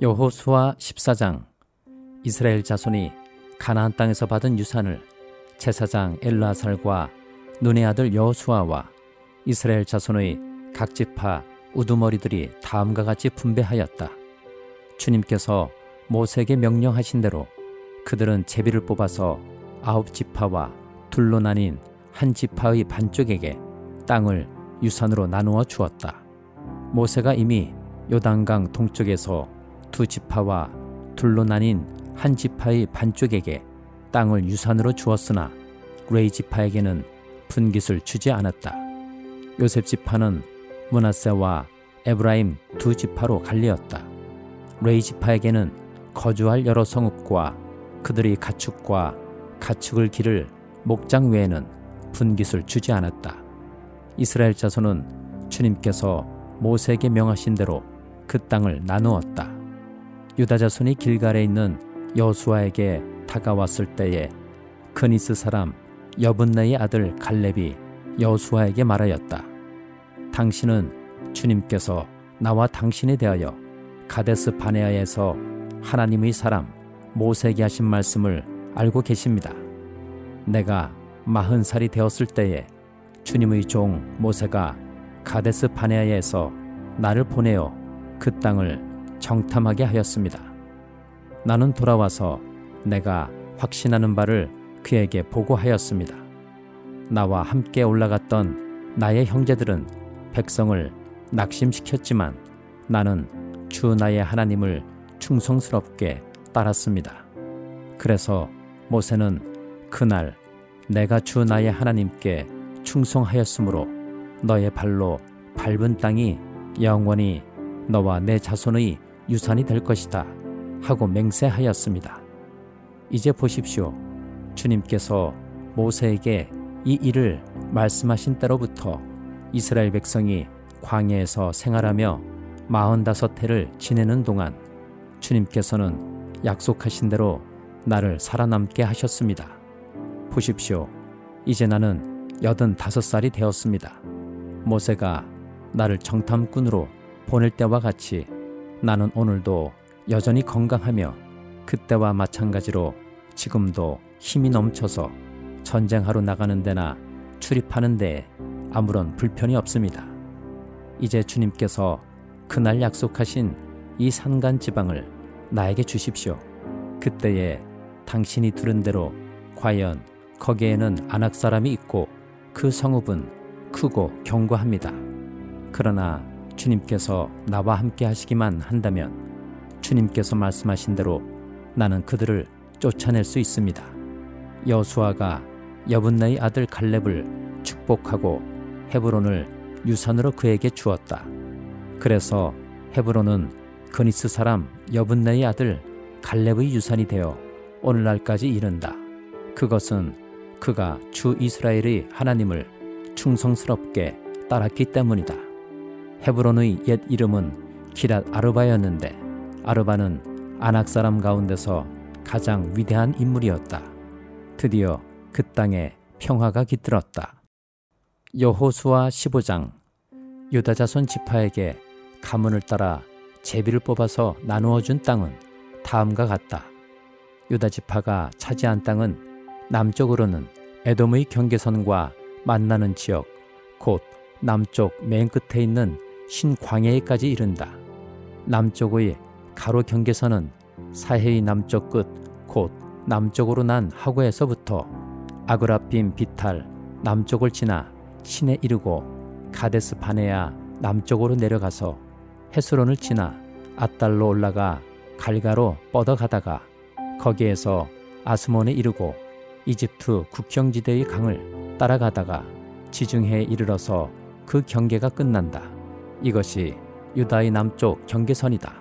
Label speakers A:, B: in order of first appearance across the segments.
A: 여호수아 14장. 이스라엘 자손이 가나안 땅에서 받은 유산을 제사장 엘르아살과 눈의 아들 여호수아와 이스라엘 자손의 각 지파 우두머리들이 다음과 같이 분배하였다. 주님께서 모세에게 명령하신 대로 그들은 제비를 뽑아서 9지파와 둘로 나뉜 한 지파의 반쪽에게 땅을 유산으로 나누어 주었다. 모세가 이미 요단강 동쪽에서 2지파와 둘로 나뉜 한 지파의 반쪽에게 땅을 유산으로 주었으나 레위 지파에게는 분깃을 주지 않았다. 요셉 지파는 므낫세와 에브라임 2지파로 갈리었다. 레위 지파에게는 거주할 여러 성읍과 그들의 가축과 가축을 기를 목장 외에는 분깃을 주지 않았다. 이스라엘 자손은 주님께서 모세에게 명하신 대로 그 땅을 나누었다. 유다 자손이 길갈에 있는 여호수아에게 다가왔을 때에 그니스 사람 여분네의 아들 갈렙이 여호수아에게 말하였다. 당신은 주님께서 나와 당신에 대하여 가데스 바네아에서 하나님의 사람 모세에게 하신 말씀을 알고 계십니다. 내가 40살이 되었을 때에 주님의 종 모세가 가데스 바네아에서 나를 보내어 그 땅을 정탐하게 하였습니다. 나는 돌아와서 내가 확신하는 바를 그에게 보고하였습니다. 나와 함께 올라갔던 나의 형제들은 백성을 낙심시켰지만 나는 주 나의 하나님을 충성스럽게 따랐습니다. 그래서 모세는 그날 내가 주 나의 하나님께 충성하였으므로 너의 발로 밟은 땅이 영원히 너와 내 자손의 유산이 될 것이다 하고 맹세하였습니다. 이제 보십시오. 주님께서 모세에게 이 일을 말씀하신 때로부터 이스라엘 백성이 광야에서 생활하며 45해를 지내는 동안 주님께서는 약속하신 대로 나를 살아남게 하셨습니다. 보십시오. 이제 나는 85살이 되었습니다. 모세가 나를 정탐꾼으로 보낼 때와 같이 나는 오늘도 여전히 건강하며 그때와 마찬가지로 지금도 힘이 넘쳐서 전쟁하러 나가는 데나 출입하는 데에 아무런 불편이 없습니다. 이제 주님께서 그날 약속하신 이 산간 지방을 나에게 주십시오. 그때에 당신이 들은 대로 과연 거기에는 아낙 사람이 있고 그 성읍은 크고 견고합니다. 그러나 주님께서 나와 함께 하시기만 한다면 주님께서 말씀하신 대로 나는 그들을 쫓아낼 수 있습니다. 여호수아가 여분네의 아들 갈렙을 축복하고 헤브론을 유산으로 그에게 주었다. 그래서 헤브론은 그니스 사람 여분네의 아들 갈렙의 유산이 되어 오늘날까지 이른다. 그것은 그가 주 이스라엘의 하나님을 충성스럽게 따랐기 때문이다. 헤브론의 옛 이름은 기랏 아르바였는데 아르바는 아낙 사람 가운데서 가장 위대한 인물이었다. 드디어 그 땅에 평화가 깃들었다. 여호수아 15장. 유다 자손 지파에게 가문을 따라 제비를 뽑아서 나누어 준 땅은 다음과 같다. 유다 지파가 차지한 땅은 남쪽으로는 에돔의 경계선과 만나는 지역, 곧 남쪽 맨 끝에 있는 신광야에까지 이른다. 남쪽의 가로 경계선은 사해의 남쪽 끝, 곧 남쪽으로 난 하고에서부터 아그라빔 비탈 남쪽을 지나 신에 이르고 가데스 바네아 남쪽으로 내려가서 헤스론을 지나 앗달로 올라가 갈가로 뻗어가다가 거기에서 아스몬에 이르고 이집트 국경지대의 강을 따라가다가 지중해에 이르러서 그 경계가 끝난다. 이것이 유다의 남쪽 경계선이다.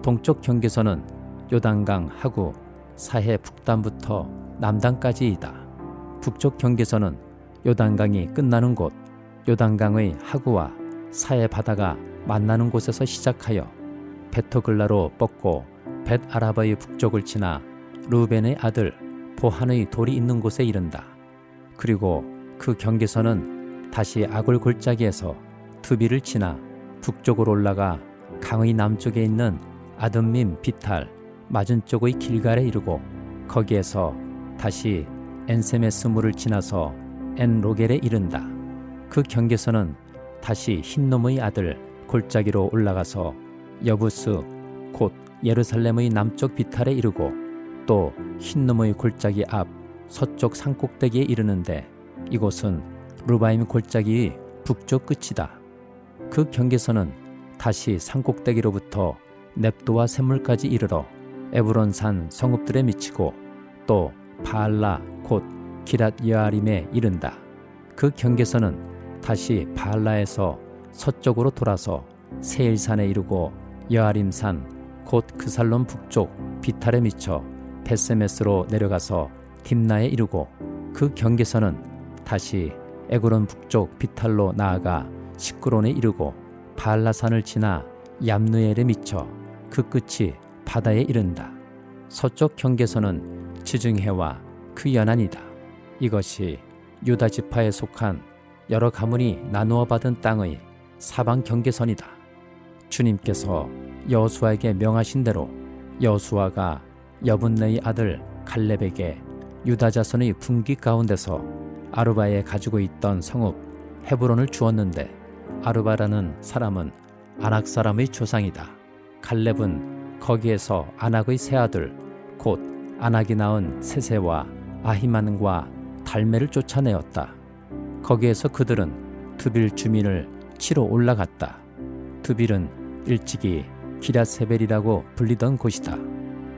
A: 동쪽 경계선은 요단강 하구 사해 북단부터 남단까지이다. 북쪽 경계선은 요단강이 끝나는 곳, 요단강의 하구와 사해 바다가 만나는 곳에서 시작하여 베토글라로 뻗고 벳 아라바의 북쪽을 지나 루벤의 아들 보한의 돌이 있는 곳에 이른다. 그리고 그 경계선은 다시 아골 골짜기에서 두비를 지나 북쪽으로 올라가 강의 남쪽에 있는 아둠밈 비탈 맞은쪽의 길갈에 이르고 거기에서 다시 엔세메스물을 지나서 엔로겔에 이른다. 그 경계선은 다시 흰놈의 아들 골짜기로 올라가서 여부스 곧 예루살렘의 남쪽 비탈에 이르고 또 흰놈의 골짜기 앞 서쪽 산꼭대기에 이르는데 이곳은 루바임 골짜기의 북쪽 끝이다. 그 경계선은 다시 산꼭대기로부터 넵도와 샘물까지 이르러 에브론산 성읍들에 미치고 또 바알라 곧 기랏 여아림에 이른다. 그 경계선은 다시 바알라에서 서쪽으로 돌아서 세일산에 이르고 여아림산 곧 그살론 북쪽 비탈에 미쳐 베세메스로 내려가서 딥나에 이르고 그 경계선은 다시 에그론 북쪽 비탈로 나아가 시크론에 이르고 바알라산을 지나 얌누엘에 미쳐 그 끝이 바다에 이른다. 서쪽 경계선은 지중해와 그 연안이다. 이것이 유다 지파에 속한 여러 가문이 나누어 받은 땅의 사방 경계선이다. 주님께서 여호수아에게 명하신 대로 여호수아가 여분네의 아들 갈렙에게 유다 자손의 분기 가운데서 아르바에 가지고 있던 성읍 헤브론을 주었는데 아르바라는 사람은 아낙 사람의 조상이다. 갈렙은 거기에서 아낙의 세 아들 곧 아낙이 낳은 세세와 아히만과 달메를 쫓아내었다. 거기에서 그들은 두빌 주민을 치러 올라갔다. 두빌은 일찍이 기랴세벨이라고 불리던 곳이다.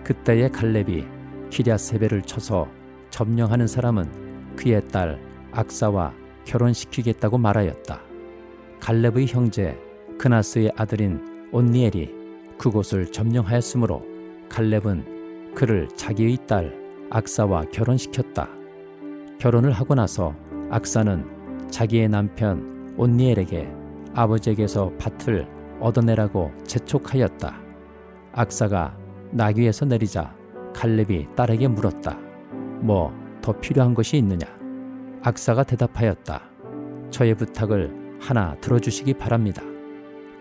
A: 그때의 갈렙이 기랴세벨을 쳐서 점령하는 사람은 그의 딸 악사와 결혼시키겠다고 말하였다. 갈렙의 형제 그나스의 아들인 온니엘이 그곳을 점령하였으므로 갈렙은 그를 자기의 딸 악사와 결혼시켰다. 결혼을 하고 나서 악사는 자기의 남편 온니엘에게 아버지에게서 밭을 얻어내라고 재촉하였다. 악사가 나귀에서 내리자 갈렙이 딸에게 물었다. 뭐 더 필요한 것이 있느냐? 악사가 대답하였다. 저의 부탁을 하나 들어주시기 바랍니다.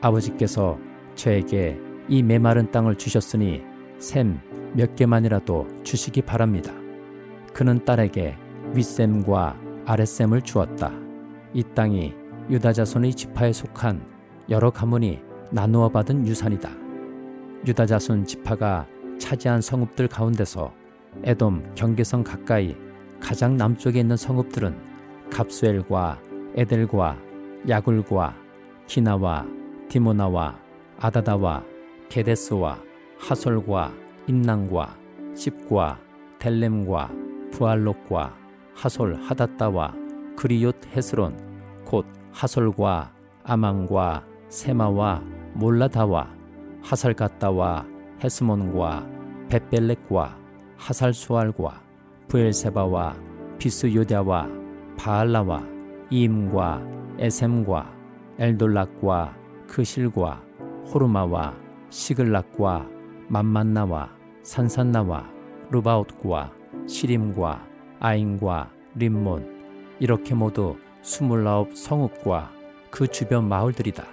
A: 아버지께서 저에게 이 메마른 땅을 주셨으니 샘 몇 개만이라도 주시기 바랍니다. 그는 딸에게 윗샘과 아랫샘을 주었다. 이 땅이 유다 자손의 지파에 속한 여러 가문이 나누어 받은 유산이다. 유다 자손 지파가 차지한 성읍들 가운데서 에돔 경계선 가까이 가장 남쪽에 있는 성읍들은 갑수엘과 에델과 야굴과 기나와 디모나와 아다다와 게데스와 하솔과 인낭과 십과 델렘과 부알롯과 하솔 하닷다와 그리욤 헤스론 곧 하솔과 아망과 세마와 몰라다와 하살갓다와 헤스몬과 벳벨렉과 하살수알과 부엘세바와 비스요다와 바알라와 이임과 에셈과 엘돌락과 그실과 호르마와 시글락과 맘만나와 산산나와 루바옷과 시림과 아인과 림몬 이렇게 모두 29 성읍과 그 주변 마을들이다.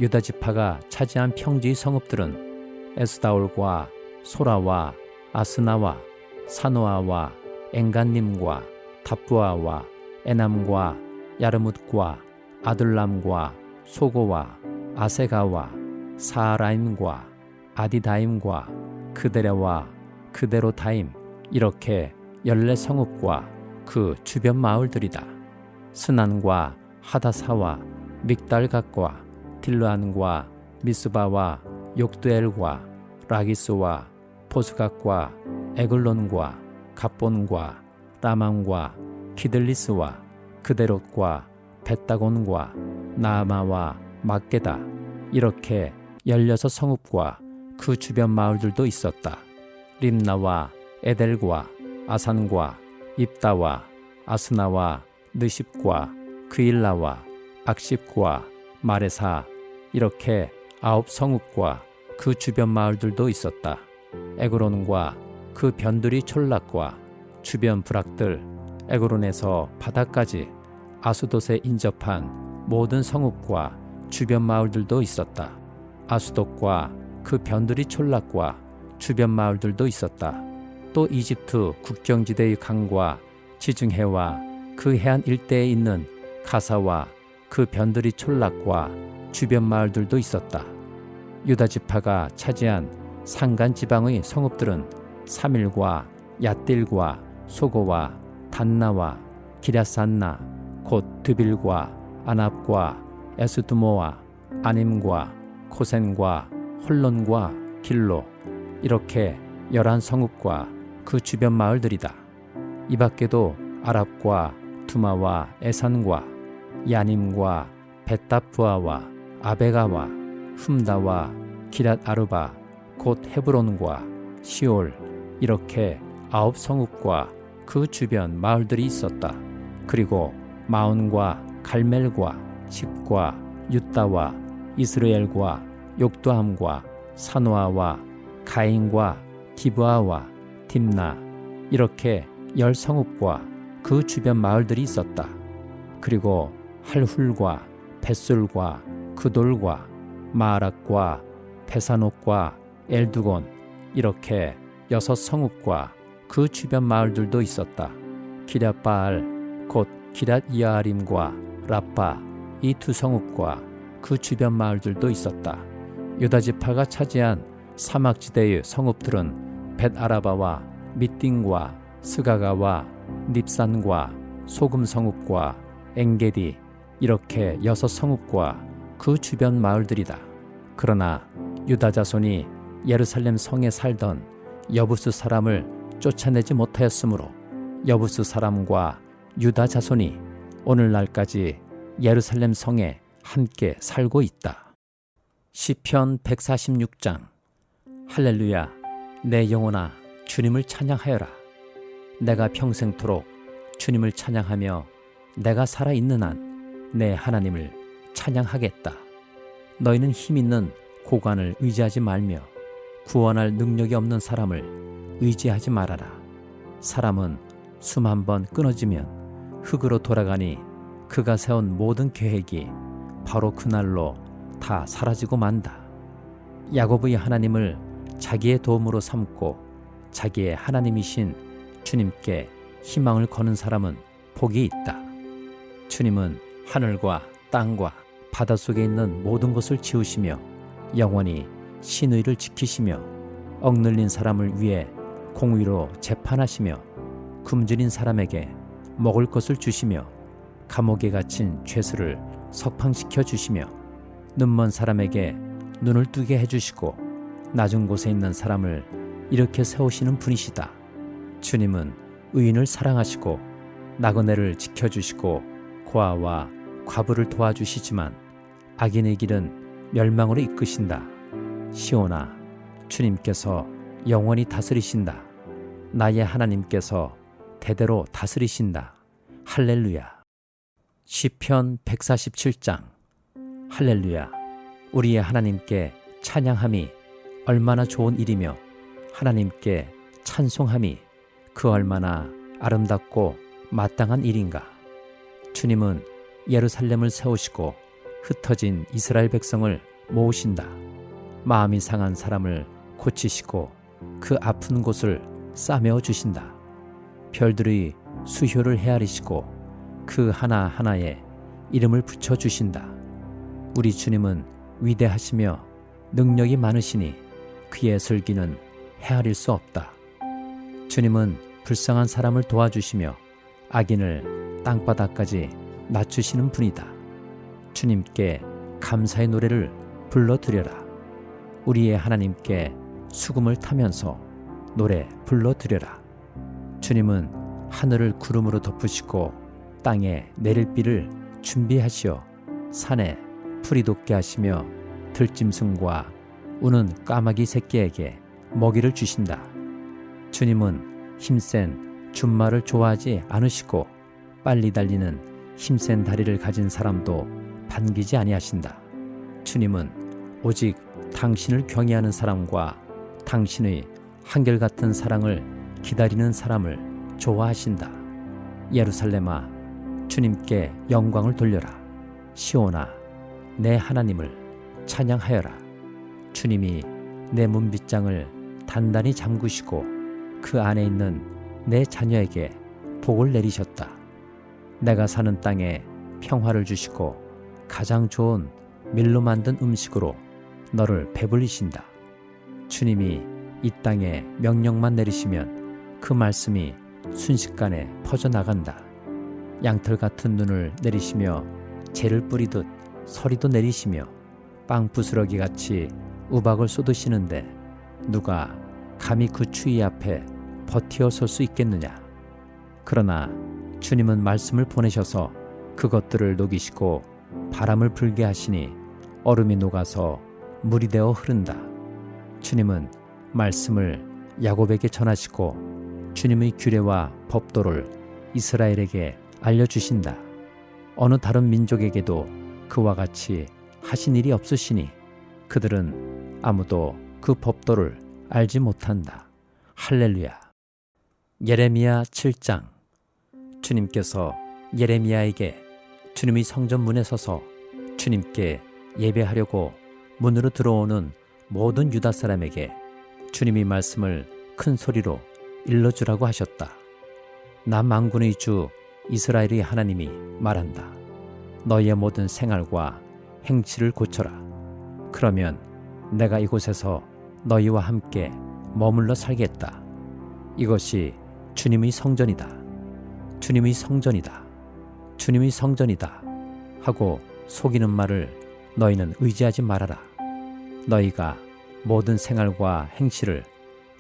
A: 유다 지파가 차지한 평지의 성읍들은 에스다올과 소라와 아스나와 사노아와 엔간님과 답부아와 에남과 야르뭇과 아둘람과 소고와 아세가와 사라임과 아디다임과 그데레와 그데로다임 이렇게 14성읍과 그 주변 마을들이다. 스난과 하다사와 믹달갓과 딜르안과 미스바와 욕두엘과 라기스와 보스갓과 에글론과 갑본과 라망과 기들리스와 그데롯과 벳다곤과 나아마와 막게다 이렇게 16성읍과 그 주변 마을들도 있었다. 림나와 에델과 아산과 입다와 아스나와 느십과 그일라와 악십과 마레사 이렇게 9성읍과 그 주변 마을들도 있었다. 에그론과 그 변두리 촌락과 주변 부락들 에그론에서 바다까지 아수돗에 인접한 모든 성읍과 주변 마을들도 있었다. 아수돗과 그 변두리 촌락과 주변 마을들도 있었다. 또 이집트 국경지대의 강과 지중해와 그 해안 일대에 있는 가사와 그 변두리 촌락과 주변 마을들도 있었다. 유다 지파가 차지한 산간 지방의 성읍들은 사밀과 얏딜과 소고와 단나와 기랴산나 곧 드빌과 아납과 에스두모와 아님과 코센과 홀론과 길로 이렇게 11성읍과 그 주변 마을들이다. 이 밖에도 아랍과 두마와 에산과 야님과 벳다푸아와 아베가와 흠다와 기랏 아르바 곧 헤브론과 시올 이렇게 9성읍과 그 주변 마을들이 있었다. 그리고 마온과 갈멜과 십과 유다와 이스라엘과 욕두함과 사노아와 가인과 기브아와 딥나 이렇게 10성읍과 그 주변 마을들이 있었다. 그리고 할훌과 벳술과 그돌과 마락과 베사녹과 엘두곤 이렇게 6성읍과 그 주변 마을들도 있었다. 기랴바알 곧 기랏이아림과 라빠 이 2성읍과 그 주변 마을들도 있었다. 유다 지파가 차지한 사막지대의 성읍들은 벳아라바와 밑딩과 스가가와 닙산과 소금성읍과 엥게디 이렇게 6성읍과 그 주변 마을들이다. 그러나 유다 자손이 예루살렘 성에 살던 여부스 사람을 쫓아내지 못하였으므로 여부스 사람과 유다 자손이 오늘날까지 예루살렘 성에 함께 살고 있다. 시편 146장. 할렐루야, 내 영혼아 주님을 찬양하여라. 내가 평생토록 주님을 찬양하며 내가 살아있는 한 내 하나님을 찬양하겠다. 너희는 힘있는 고관을 의지하지 말며 구원할 능력이 없는 사람을 의지하지 말아라. 사람은 숨 한 번 끊어지면 흙으로 돌아가니 그가 세운 모든 계획이 바로 그날로 다 사라지고 만다. 야곱의 하나님을 자기의 도움으로 삼고 자기의 하나님이신 주님께 희망을 거는 사람은 복이 있다. 주님은 하늘과 땅과 바닷속에 있는 모든 것을 지으시며 영원히 신의를 지키시며 억눌린 사람을 위해 공의로 재판하시며 굶주린 사람에게 먹을 것을 주시며 감옥에 갇힌 죄수를 석방시켜 주시며 눈먼 사람에게 눈을 뜨게 해주시고 낮은 곳에 있는 사람을 일으켜 세우시는 분이시다. 주님은 의인을 사랑하시고 나그네를 지켜주시고 고아와 과부를 도와주시지만 악인의 길은 멸망으로 이끄신다. 시온아, 주님께서 영원히 다스리신다. 나의 하나님께서 대대로 다스리신다. 할렐루야. 시편 147장. 할렐루야. 우리의 하나님께 찬양함이 얼마나 좋은 일이며 하나님께 찬송함이 그 얼마나 아름답고 마땅한 일인가. 주님은 예루살렘을 세우시고 흩어진 이스라엘 백성을 모으신다. 마음이 상한 사람을 고치시고 그 아픈 곳을 싸매어 주신다. 별들의 수효를 헤아리시고 그 하나하나에 이름을 붙여주신다. 우리 주님은 위대하시며 능력이 많으시니 그의 슬기는 헤아릴 수 없다. 주님은 불쌍한 사람을 도와주시며 악인을 땅바닥까지 낮추시는 분이다. 주님께 감사의 노래를 불러드려라. 우리의 하나님께 수금을 타면서 노래 불러드려라. 주님은 하늘을 구름으로 덮으시고 땅에 내릴 비를 준비하시어 산에 풀이 돋게 하시며 들짐승과 우는 까마귀 새끼에게 먹이를 주신다. 주님은 힘센 준말을 좋아하지 않으시고 빨리 달리는 힘센 다리를 가진 사람도 반기지 아니하신다. 주님은 오직 당신을 경외하는 사람과 당신의 한결같은 사랑을 기다리는 사람을 좋아하신다. 예루살렘아, 주님께 영광을 돌려라. 시온아, 내 하나님을 찬양하여라. 주님이 내 문빗장을 단단히 잠그시고 그 안에 있는 내 자녀에게 복을 내리셨다. 내가 사는 땅에 평화를 주시고 가장 좋은 밀로 만든 음식으로 너를 배불리신다. 주님이 이 땅에 명령만 내리시면 그 말씀이 순식간에 퍼져나간다. 양털 같은 눈을 내리시며 재를 뿌리듯 서리도 내리시며 빵 부스러기 같이 우박을 쏟으시는데 누가 감히 그 추위 앞에 버티어 설 수 있겠느냐. 그러나 주님은 말씀을 보내셔서 그것들을 녹이시고 바람을 불게 하시니 얼음이 녹아서 물이 되어 흐른다. 주님은 말씀을 야곱에게 전하시고 주님의 규례와 법도를 이스라엘에게 알려주신다. 어느 다른 민족에게도 그와 같이 하신 일이 없으시니 그들은 아무도 그 법도를 알지 못한다. 할렐루야. 예레미야 7장. 주님께서 예레미야에게 주님의 성전 문에 서서 주님께 예배하려고 문으로 들어오는 모든 유다 사람에게 주님의 말씀을 큰 소리로 일러주라고 하셨다. 나 만군의 주 이스라엘의 하나님이 말한다. 너희의 모든 생활과 행치를 고쳐라. 그러면 내가 이곳에서 너희와 함께 머물러 살겠다. 이것이 주님의 성전이다. 주님의 성전이다. 주님의 성전이다. 하고 속이는 말을 너희는 의지하지 말아라. 너희가 모든 생활과 행실을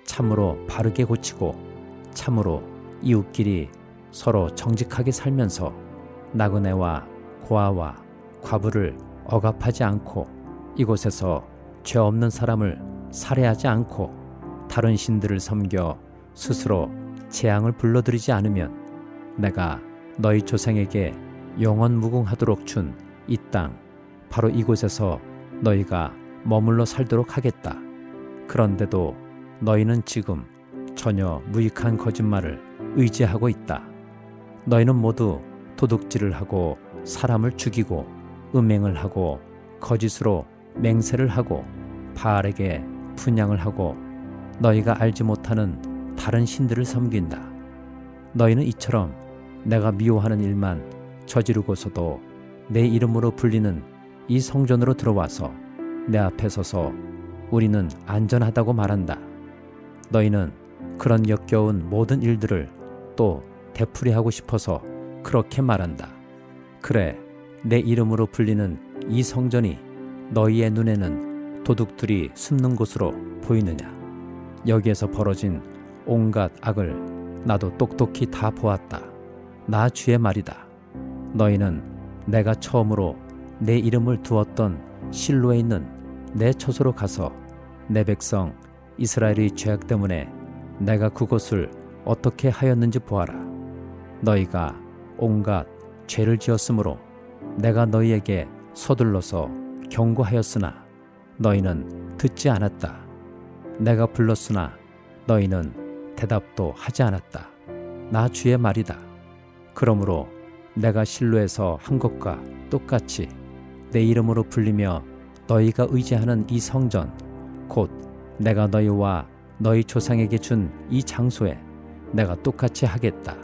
A: 참으로 바르게 고치고 참으로 이웃끼리 서로 정직하게 살면서 나그네와 고아와 과부를 억압하지 않고 이곳에서 죄 없는 사람을 살해하지 않고 다른 신들을 섬겨 스스로 재앙을 불러들이지 않으면 내가 너희 조상에게 영원 무궁하도록 준 이 땅 바로 이곳에서 너희가 머물러 살도록 하겠다. 그런데도 너희는 지금 전혀 무익한 거짓말을 의지하고 있다. 너희는 모두 도둑질을 하고 사람을 죽이고 음행을 하고 거짓으로 맹세를 하고 바알에게 분향을 하고 너희가 알지 못하는 다른 신들을 섬긴다. 너희는 이처럼 내가 미워하는 일만 저지르고서도 내 이름으로 불리는 이 성전으로 들어와서 내 앞에 서서 우리는 안전하다고 말한다. 너희는 그런 역겨운 모든 일들을 또 되풀이하고 싶어서 그렇게 말한다. 그래, 내 이름으로 불리는 이 성전이 너희의 눈에는 도둑들이 숨는 곳으로 보이느냐? 여기에서 벌어진 온갖 악을 나도 똑똑히 다 보았다. 나 주의 말이다. 너희는 내가 처음으로 내 이름을 두었던 실로에 있는 내 처소로 가서 내 백성 이스라엘의 죄악 때문에 내가 그곳을 어떻게 하였는지 보아라. 너희가 온갖 죄를 지었으므로 내가 너희에게 서둘러서 경고하였으나 너희는 듣지 않았다. 내가 불렀으나 너희는 대답도 하지 않았다. 나 주의 말이다. 그러므로 내가 실로에서 한 것과 똑같이 내 이름으로 불리며 너희가 의지하는 이 성전 곧 내가 너희와 너희 조상에게 준 이 장소에 내가 똑같이 하겠다.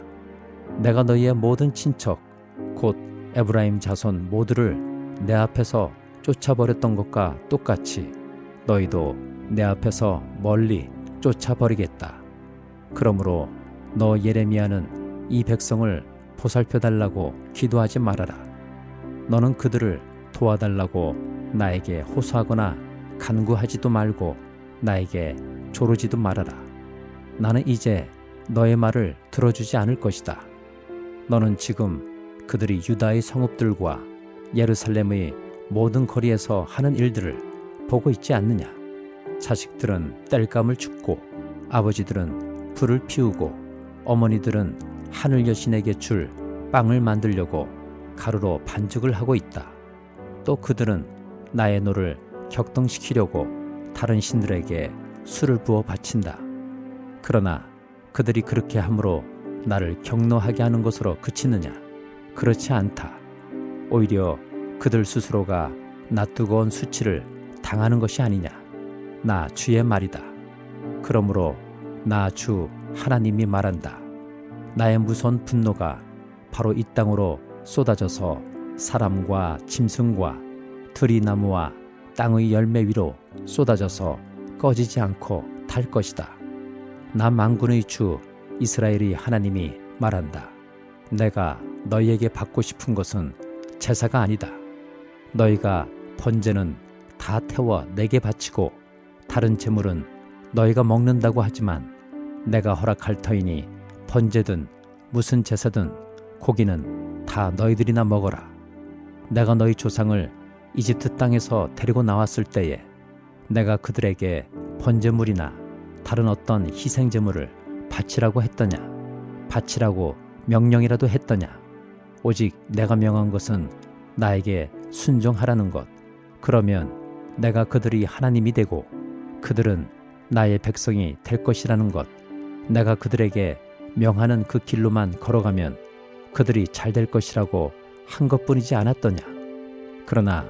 A: 내가 너희의 모든 친척 곧 에브라임 자손 모두를 내 앞에서 쫓아버렸던 것과 똑같이 너희도 내 앞에서 멀리 쫓아버리겠다. 그러므로 너 예레미야는 이 백성을 보살펴달라고 기도하지 말아라. 너는 그들을 도와달라고 나에게 호소하거나 간구하지도 말고 나에게 조르지도 말아라. 나는 이제 너의 말을 들어주지 않을 것이다. 너는 지금 그들이 유다의 성읍들과 예루살렘의 모든 거리에서 하는 일들을 보고 있지 않느냐? 자식들은 땔감을 줍고 아버지들은 불을 피우고 어머니들은 하늘 여신에게 줄 빵을 만들려고 가루로 반죽을 하고 있다. 또 그들은 나의 노를 격동시키려고 다른 신들에게 술을 부어 바친다. 그러나 그들이 그렇게 함으로 나를 경노하게 하는 것으로 그치느냐? 그렇지 않다. 오히려 그들 스스로가 낯뜨거운 수치를 당하는 것이 아니냐? 나 주의 말이다. 그러므로 나 주 하나님이 말한다. 나의 무서운 분노가 바로 이 땅으로 쏟아져서 사람과 짐승과 들이나무와 땅의 열매 위로 쏟아져서 꺼지지 않고 탈 것이다. 나 만군의 주 이스라엘의 하나님이 말한다. 내가 너희에게 받고 싶은 것은 제사가 아니다. 너희가 번제는 다 태워 내게 바치고 다른 제물은 너희가 먹는다고 하지만 내가 허락할 터이니 번제든 무슨 제사든 고기는 다 너희들이나 먹어라. 내가 너희 조상을 이집트 땅에서 데리고 나왔을 때에 내가 그들에게 번제물이나 다른 어떤 희생제물을 바치라고 했더냐? 바치라고 명령이라도 했더냐? 오직 내가 명한 것은 나에게 순종하라는 것. 그러면 내가 그들이 하나님이 되고 그들은 나의 백성이 될 것이라는 것. 내가 그들에게 명하는 그 길로만 걸어가면 그들이 잘 될 것이라고 한 것뿐이지 않았더냐? 그러나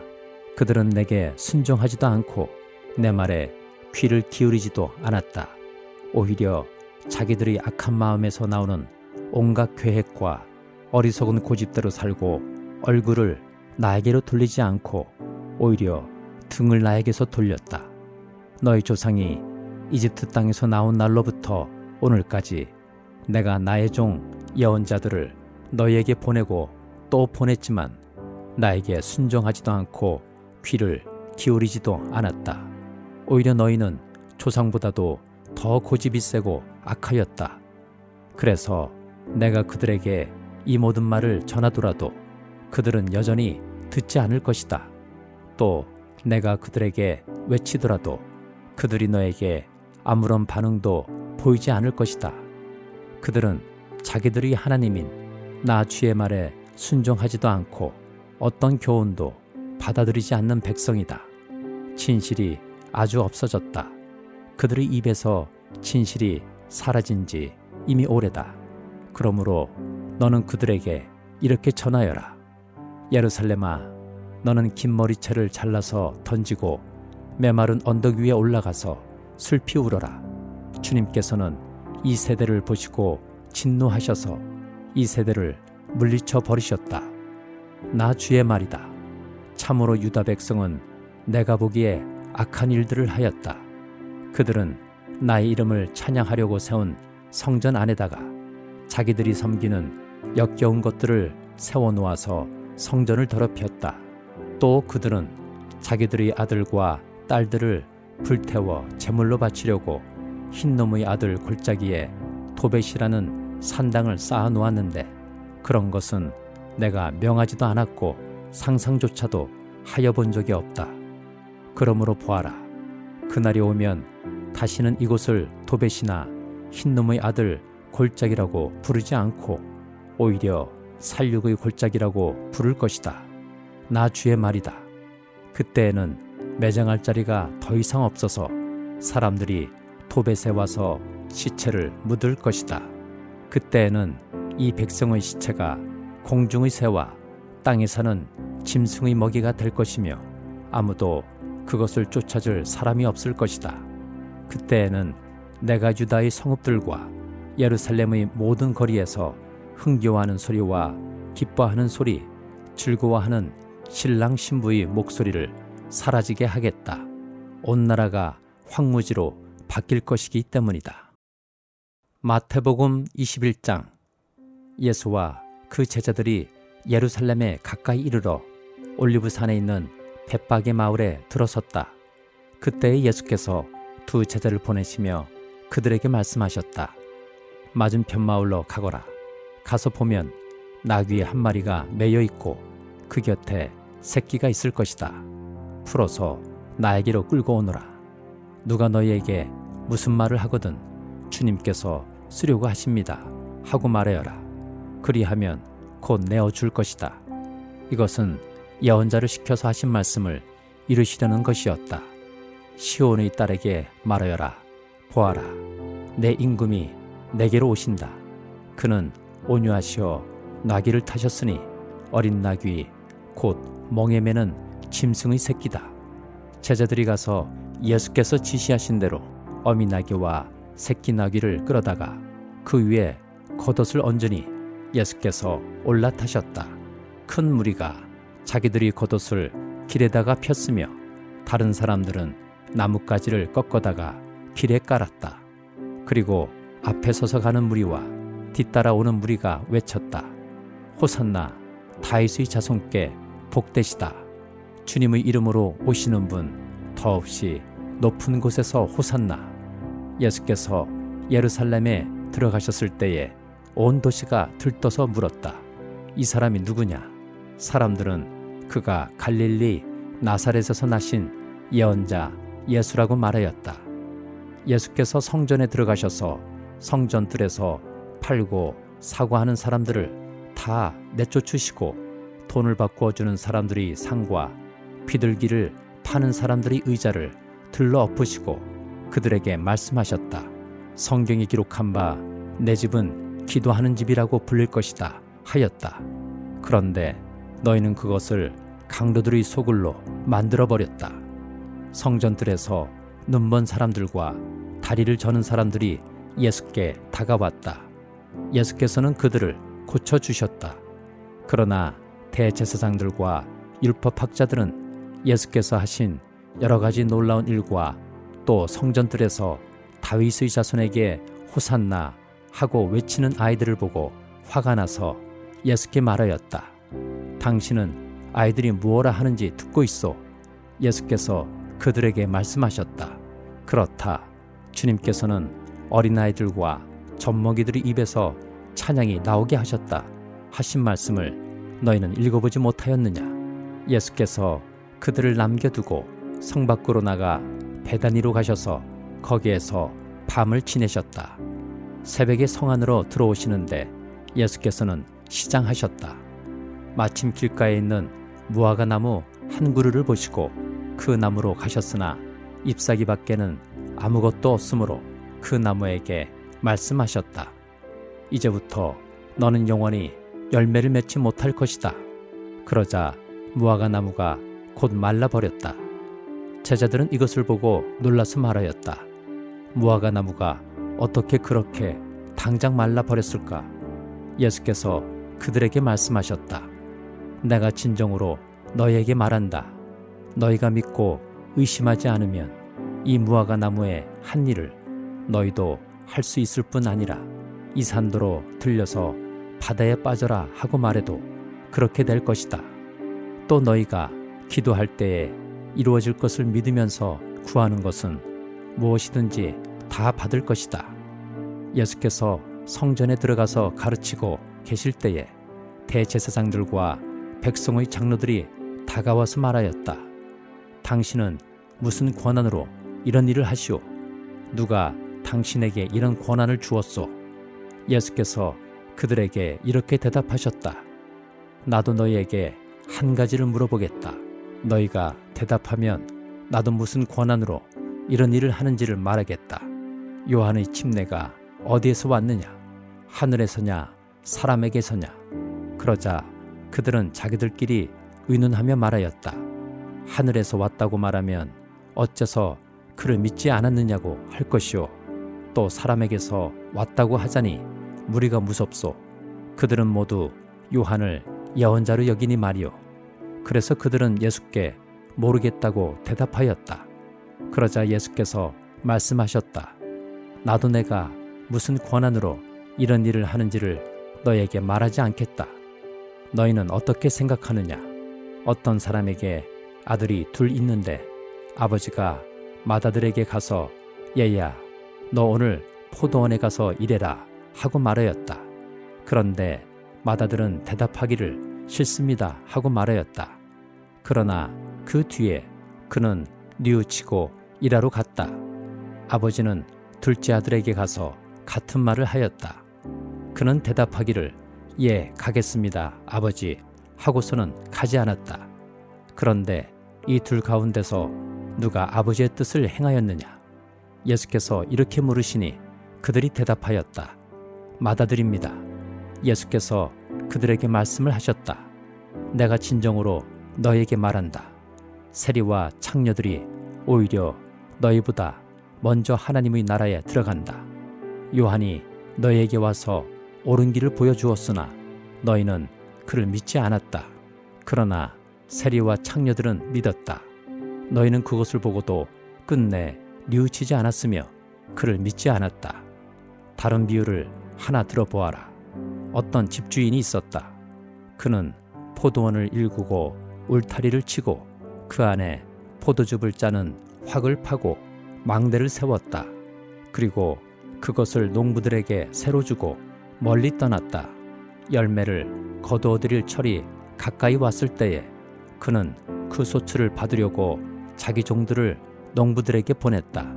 A: 그들은 내게 순종하지도 않고 내 말에 귀를 기울이지도 않았다. 오히려 자기들의 악한 마음에서 나오는 온갖 계획과 어리석은 고집대로 살고 얼굴을 나에게로 돌리지 않고 오히려 등을 나에게서 돌렸다. 너희 조상이 이집트 땅에서 나온 날로부터 오늘까지 내가 나의 종 예언자들을 너희에게 보내고 또 보냈지만 나에게 순종하지도 않고 귀를 기울이지도 않았다. 오히려 너희는 조상보다도 더 고집이 세고 악하였다. 그래서 내가 그들에게 이 모든 말을 전하더라도 그들은 여전히 듣지 않을 것이다. 또 내가 그들에게 외치더라도 그들이 너에게 아무런 반응도 보이지 않을 것이다. 그들은 자기들이 하나님인 나 주의 말에 순종하지도 않고 어떤 교훈도 받아들이지 않는 백성이다. 진실이 아주 없어졌다. 그들의 입에서 진실이 사라진 지 이미 오래다. 그러므로 너는 그들에게 이렇게 전하여라. 예루살렘아, 너는 긴 머리채를 잘라서 던지고 메마른 언덕 위에 올라가서 슬피 울어라. 주님께서는 이 세대를 보시고 진노하셔서 이 세대를 물리쳐 버리셨다. 나 주의 말이다. 참으로 유다 백성은 내가 보기에 악한 일들을 하였다. 그들은 나의 이름을 찬양하려고 세운 성전 안에다가 자기들이 섬기는 역겨운 것들을 세워놓아서 성전을 더럽혔다. 또 그들은 자기들의 아들과 딸들을 불태워 제물로 바치려고 흰놈의 아들 골짜기에 도벳이라는 산당을 쌓아놓았는데 그런 것은 내가 명하지도 않았고 상상조차도 하여 본 적이 없다. 그러므로 보아라. 그날이 오면 다시는 이곳을 도벳이나 흰놈의 아들 골짜기라고 부르지 않고 오히려 살육의 골짜기라고 부를 것이다. 나 주의 말이다. 그때에는 매장할 자리가 더 이상 없어서 사람들이 도벳에 와서 시체를 묻을 것이다. 그때에는 이 백성의 시체가 공중의 새와 땅에 사는 짐승의 먹이가 될 것이며 아무도 그것을 쫓아줄 사람이 없을 것이다. 그때에는 내가 유다의 성읍들과 예루살렘의 모든 거리에서 흥겨워하는 소리와 기뻐하는 소리, 즐거워하는 신랑 신부의 목소리를 사라지게 하겠다. 온 나라가 황무지로 바뀔 것이기 때문이다. 마태복음 21장. 예수와 그 제자들이 예루살렘에 가까이 이르러 올리브산에 있는 벳박의 마을에 들어섰다. 그때 예수께서 두 제자를 보내시며 그들에게 말씀하셨다. 맞은편 마을로 가거라. 가서 보면 나귀 한 마리가 매여 있고 그 곁에 새끼가 있을 것이다. 풀어서 나에게로 끌고 오너라. 누가 너희에게 무슨 말을 하거든 주님께서 쓰려고 하십니다 하고 말하여라. 그리하면 곧 내어줄 것이다. 이것은 예언자를 시켜서 하신 말씀을 이루시려는 것이었다. 시온의 딸에게 말하여라. 보아라, 내 임금이 내게로 오신다. 그는 온유하시어 나귀를 타셨으니 어린 나귀 곧 멍에 매는 짐승의 새끼다. 제자들이 가서 예수께서 지시하신 대로 어미나귀와 새끼나귀를 끌어다가 그 위에 겉옷을 얹으니 예수께서 올라타셨다. 큰 무리가 자기들이 겉옷을 길에다가 폈으며 다른 사람들은 나뭇가지를 꺾어다가 길에 깔았다. 그리고 앞에 서서 가는 무리와 뒤따라 오는 무리가 외쳤다. 호산나 다윗의 자손께 복되시다. 주님의 이름으로 오시는 분 더없이 높은 곳에서 호산나. 예수께서 예루살렘에 들어가셨을 때에 온 도시가 들떠서 물었다. 이 사람이 누구냐? 사람들은 그가 갈릴리 나사렛에서 나신 예언자 예수라고 말하였다. 예수께서 성전에 들어가셔서 성전 뜰에서 팔고 사고 하는 사람들을 다 내쫓으시고 돈을 바꾸어 주는 사람들이 상과 비둘기를 파는 사람들의 의자를 들러 엎으시고 그들에게 말씀하셨다. 성경이 기록한 바 내 집은 기도하는 집이라고 불릴 것이다 하였다. 그런데 너희는 그것을 강도들의 소굴로 만들어버렸다. 성전들에서 눈먼 사람들과 다리를 저는 사람들이 예수께 다가왔다. 예수께서는 그들을 고쳐주셨다. 그러나 대제사장들과 율법학자들은 예수께서 하신 여러 가지 놀라운 일과 또 성전들에서 다윗의 자손에게 호산나 하고 외치는 아이들을 보고 화가 나서 예수께 말하였다. 당신은 아이들이 무엇라 하는지 듣고 있소. 예수께서 그들에게 말씀하셨다. 그렇다. 주님께서는 어린아이들과 젖먹이들의 입에서 찬양이 나오게 하셨다 하신 말씀을 너희는 읽어보지 못하였느냐? 예수께서 그들을 남겨두고 성 밖으로 나가 베다니로 가셔서 거기에서 밤을 지내셨다. 새벽에 성 안으로 들어오시는데 예수께서는 시장하셨다. 마침 길가에 있는 무화과 나무 한 그루를 보시고 그 나무로 가셨으나 잎사귀 밖에는 아무것도 없으므로 그 나무에게 말씀하셨다. 이제부터 너는 영원히 열매를 맺지 못할 것이다. 그러자 무화과 나무가 곧 말라버렸다. 제자들은 이것을 보고 놀라서 말하였다. 무화과 나무가 어떻게 그렇게 당장 말라버렸을까? 예수께서 그들에게 말씀하셨다. 내가 진정으로 너희에게 말한다. 너희가 믿고 의심하지 않으면 이 무화과 나무의 한 일을 너희도 할 수 있을 뿐 아니라 이 산도로 들려서 바다에 빠져라 하고 말해도 그렇게 될 것이다. 또 너희가 기도할 때에 이루어질 것을 믿으면서 구하는 것은 무엇이든지 다 받을 것이다. 예수께서 성전에 들어가서 가르치고 계실 때에 대제사장들과 백성의 장로들이 다가와서 말하였다. 당신은 무슨 권한으로 이런 일을 하시오? 누가 당신에게 이런 권한을 주었소? 예수께서 그들에게 이렇게 대답하셨다. 나도 너희에게 한 가지를 물어보겠다. 너희가 대답하면 나도 무슨 권한으로 이런 일을 하는지를 말하겠다. 요한의 침례가 어디에서 왔느냐? 하늘에서냐? 사람에게서냐? 그러자 그들은 자기들끼리 의논하며 말하였다. 하늘에서 왔다고 말하면 어째서 그를 믿지 않았느냐고 할 것이요. 또 사람에게서 왔다고 하자니 무리가 무섭소. 그들은 모두 요한을 예언자로 여기니 말이요. 그래서 그들은 예수께 모르겠다고 대답하였다. 그러자 예수께서 말씀하셨다. 나도 내가 무슨 권한으로 이런 일을 하는지를 너에게 말하지 않겠다. 너희는 어떻게 생각하느냐? 어떤 사람에게 아들이 둘 있는데 아버지가 맏아들에게 가서 얘야 너 오늘 포도원에 가서 일해라 하고 말하였다. 그런데 맏아들은 대답하기를 싫습니다 하고 말하였다. 그러나 그 뒤에 그는 뉘우치고 일하러 갔다. 아버지는 둘째 아들에게 가서 같은 말을 하였다. 그는 대답하기를 예 가겠습니다 아버지 하고서는 가지 않았다. 그런데 이 둘 가운데서 누가 아버지의 뜻을 행하였느냐? 예수께서 이렇게 물으시니 그들이 대답하였다. 맏아들입니다. 예수께서 그들에게 말씀을 하셨다. 내가 진정으로 너에게 말한다. 세리와 창녀들이 오히려 너희보다 먼저 하나님의 나라에 들어간다. 요한이 너희에게 와서 옳은 길을 보여주었으나 너희는 그를 믿지 않았다. 그러나 세리와 창녀들은 믿었다. 너희는 그것을 보고도 끝내 뉘우치지 않았으며 그를 믿지 않았다. 다른 비유를 하나 들어보아라. 어떤 집주인이 있었다. 그는 포도원을 일구고 울타리를 치고 그 안에 포도즙을 짜는 확을 파고 망대를 세웠다. 그리고 그것을 농부들에게 새로 주고 멀리 떠났다. 열매를 거두어들일 철이 가까이 왔을 때에 그는 그 소출을 받으려고 자기 종들을 농부들에게 보냈다.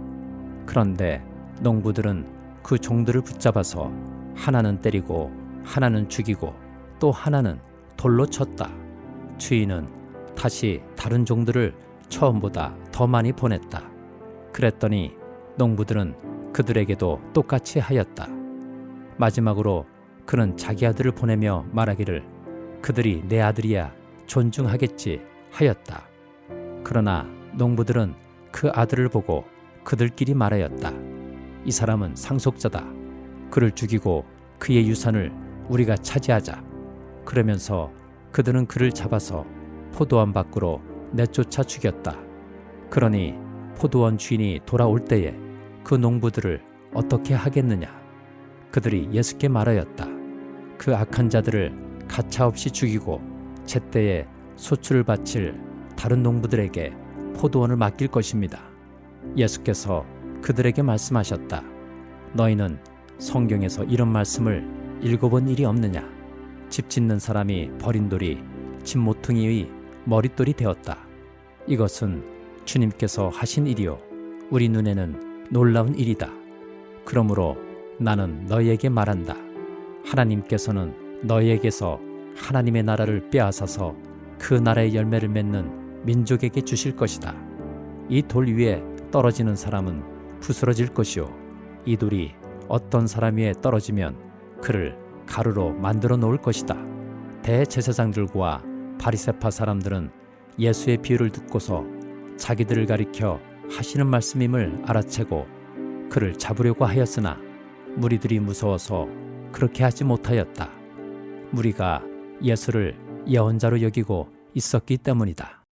A: 그런데 농부들은 그 종들을 붙잡아서 하나는 때리고 하나는 죽이고 또 하나는 돌로 쳤다. 주인은 다시 다른 종들을 처음보다 더 많이 보냈다. 그랬더니 농부들은 그들에게도 똑같이 하였다. 마지막으로 그는 자기 아들을 보내며 말하기를 그들이 내 아들이야 존중하겠지 하였다. 그러나 농부들은 그 아들을 보고 그들끼리 말하였다. 이 사람은 상속자다. 그를 죽이고 그의 유산을 우리가 차지하자. 그러면서 그들은 그를 잡아서 포도원 밖으로 내쫓아 죽였다. 그러니 포도원 주인이 돌아올 때에 그 농부들을 어떻게 하겠느냐? 그들이 예수께 말하였다. 그 악한 자들을 가차없이 죽이고 제때에 소출을 바칠 다른 농부들에게 포도원을 맡길 것입니다. 예수께서 그들에게 말씀하셨다. 너희는 성경에서 이런 말씀을 읽어본 일이 없느냐? 집 짓는 사람이 버린 돌이 집 모퉁이의 머릿돌이 되었다. 이것은 주님께서 하신 일이요 우리 눈에는 놀라운 일이다. 그러므로 나는 너희에게 말한다. 하나님께서는 너희에게서 하나님의 나라를 빼앗아서 그 나라의 열매를 맺는 민족에게 주실 것이다. 이 돌 위에 떨어지는 사람은 부스러질 것이요 이 돌이 어떤 사람 위에 떨어지면 그를 가루로 만들어 놓을 것이다. 대제사장들과 바리새파 사람들은 예수의 비유를 듣고서 자기들을 가리켜 하시는 말씀임을 알아채고 그를 잡으려고 하였으나 무리들이 무서워서 그렇게 하지 못하였다. 무리가 예수를 예언자로 여기고 있었기 때문이다.